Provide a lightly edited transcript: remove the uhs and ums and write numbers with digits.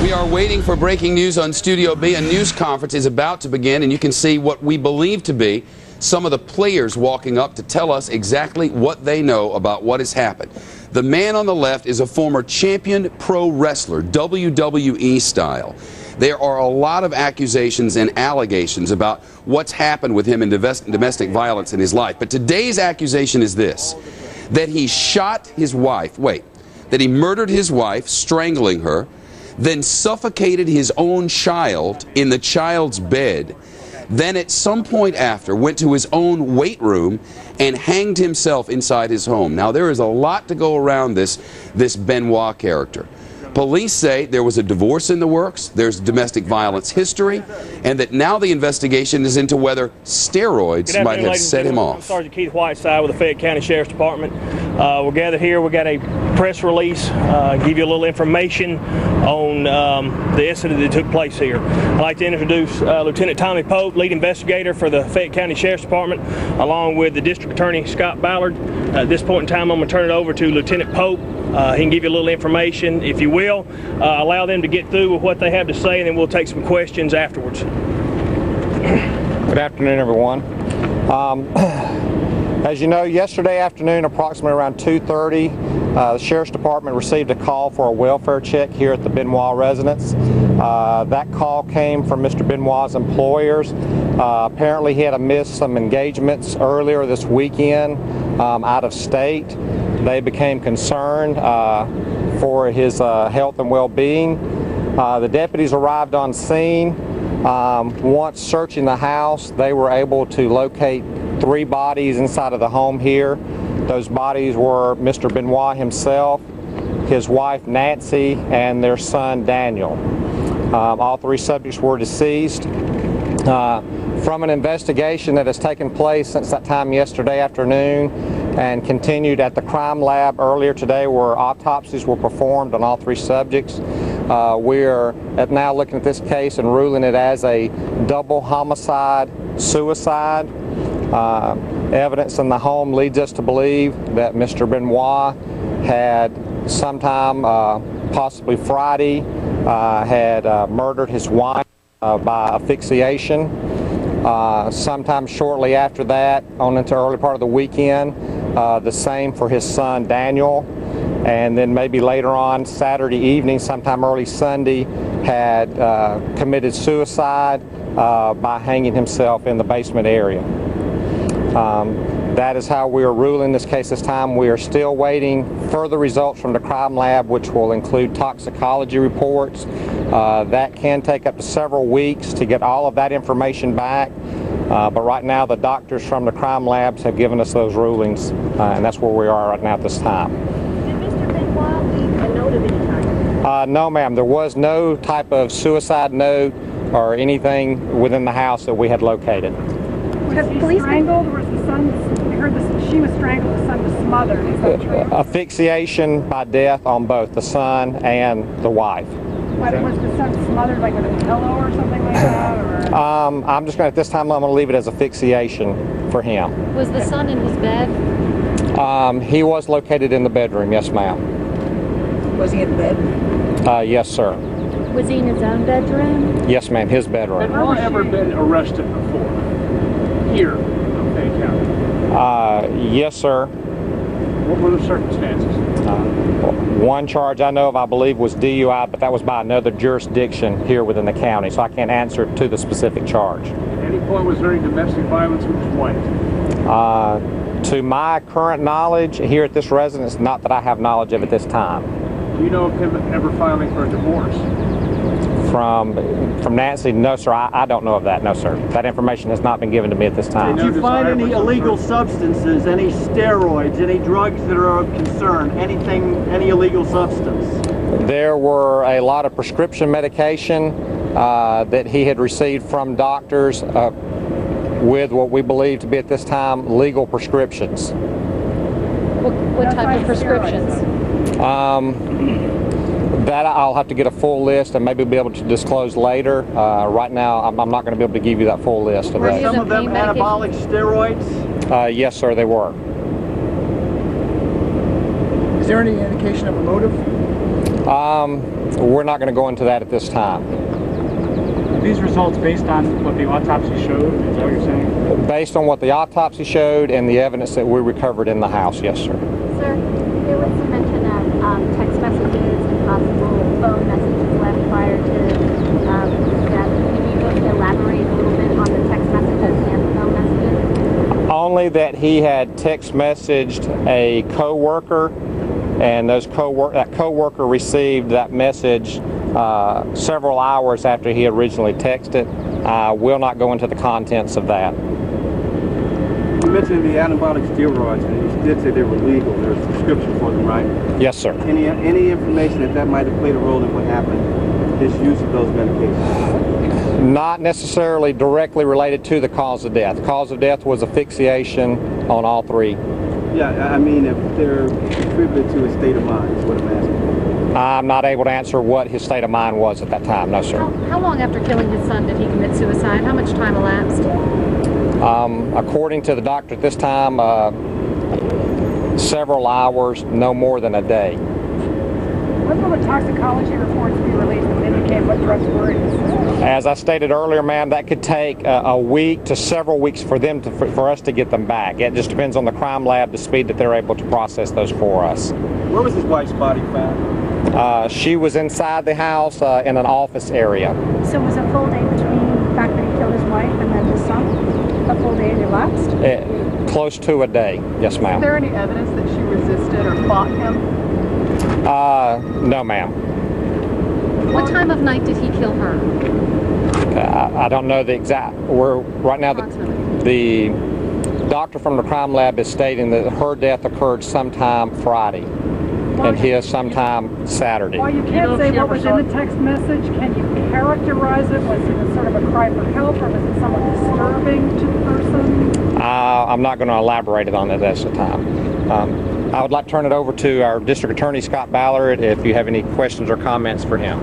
We are waiting for breaking news on Studio B. A news conference is about to begin, and you can see what we believe to be some of the players walking up to tell us exactly what they know about what has happened. The man on the left is a former champion pro wrestler, WWE style. There are a lot of accusations and allegations about what's happened with him in domestic violence in his life. But today's accusation is this, that he shot his wife, that he murdered his wife, strangling her, then suffocated his own child in the child's bed, then at some point after went to his own weight room and hanged himself inside his home. Now there is a lot to go around this Benoit character. Police say there was a divorce in the works, there's domestic violence history, and that now the investigation is into whether steroids might have set him off. I'm Sergeant Keith Whiteside with the Fayette County Sheriff's Department. We're gathered here. We got a press release, give you a little information on the incident that took place here. I'd like to introduce Lieutenant Tommy Pope, lead investigator for the Fayette County Sheriff's Department, along with the District Attorney Scott Ballard. At this point in time, I'm going to turn it over to Lieutenant Pope. He can give you a little information, if you will. Allow them to get through with what they have to say, and then we'll take some questions afterwards. Good afternoon, everyone. As you know, yesterday afternoon, approximately around 2:30, the Sheriff's Department received a call for a welfare check here at the Benoit residence. That call came from Mr. Benoit's employers. Apparently, he had missed some engagements earlier this weekend out of state. They became concerned for his health and well-being. The deputies arrived on scene. Once searching the house, they were able to locate 3 bodies inside of the home here. Those bodies were Mr. Benoit himself, his wife Nancy, and their son Daniel. All 3 subjects were deceased. From an investigation that has taken place since that time yesterday afternoon and continued at the crime lab earlier today, where autopsies were performed on all 3 subjects, we are now looking at this case and ruling it as a double homicide suicide. Evidence in the home leads us to believe that Mr. Benoit had sometime, possibly Friday, had murdered his wife by asphyxiation. Sometime shortly after that, on into the early part of the weekend, the same for his son Daniel. And then maybe later on, Saturday evening, sometime early Sunday, had committed suicide by hanging himself in the basement area. That is how we are ruling this case this time. We are still waiting further results from the crime lab, which will include toxicology reports. That can take up to several weeks to get all of that information back. But right now, the doctors from the crime labs have given us those rulings, and that's where we are right now at this time. Did Mr. Benoit leave a note of any kind? No, ma'am. There was no type of suicide note or anything within the house that we had located. Was the police strangled, or was the son? I heard she was strangled. The son was smothered. Is that true? Asphyxiation by death on both the son and the wife. What, was the son smothered like with a pillow or something like that? Or? I'm just going to, at this time, I'm going to leave it as asphyxiation for him. Was the son in his bed? He was located in the bedroom, yes, ma'am. Was he in bed? Yes, sir. Was he in his own bedroom? Yes, ma'am, his bedroom. Had Benoit ever been arrested before? Here in Fayette County? Yes, sir. What were the circumstances? One charge I know of, I believe, was DUI, but that was by another jurisdiction here within the county, so I can't answer to the specific charge. At any point was there any domestic violence with his wife? To my current knowledge, here at this residence, not that I have knowledge of at this time. Do you know of him ever filing for a divorce? From Nancy, no, sir. I don't know of that, no, sir. That information has not been given to me at this time. Did you find any illegal substances, any steroids, any drugs that are of concern, any illegal substance? There were a lot of prescription medication that he had received from doctors with what we believe to be at this time legal prescriptions. What type of prescriptions? That I'll have to get a full list and maybe be able to disclose later. Right now, I'm not going to be able to give you that full list of Were those. some of them anabolic steroids? Yes, sir, they were. Is there any indication of a motive? We're not going to go into that at this time. Are these results based on what the autopsy showed? Is that what you're saying? Based on what the autopsy showed and the evidence that we recovered in the house, yes, sir. Sir, there was some mention of text messages and possible phone messages left prior to death. Can you elaborate a little bit on the text messages and the phone messages? Only that he had text messaged a co-worker, and that co-worker received that message several hours after he originally texted. I will not go into the contents of that. You mentioned the anabolic steroids, and you did say they were legal. There's a prescription for them, right? Yes, sir. Any information that might have played a role in what happened, his use of those medications? Not necessarily directly related to the cause of death. The cause of death was asphyxiation on all three. Yeah, I mean, if they're contributed to his state of mind, is what I'm asking. I'm not able to answer what his state of mind was at that time, no, sir. How long after killing his son did he commit suicide? How much time elapsed? According to the doctor at this time, several hours, no more than a day. When will the toxicology reports be released that indicate what drugs were in his system? As I stated earlier, ma'am, that could take a week to several weeks for us to get them back. It just depends on the crime lab, the speed that they're able to process those for us. Where was his wife's body found? She was inside the house in an office area. So was a full day between the fact that he killed his wife and then his son? A full day elapsed? Close to a day, yes, ma'am. Is there any evidence that she resisted or fought him? No, ma'am. What time of night did he kill her? I don't know the exact. Right now the doctor from the crime lab is stating that her death occurred sometime Friday, and his sometime Saturday. While you can't say what was in the text message, can you characterize it? Was it a sort of a cry for help, or was it somewhat disturbing to the person? I'm not going to elaborate on it at this time. I would like to turn it over to our District Attorney, Scott Ballard, if you have any questions or comments for him.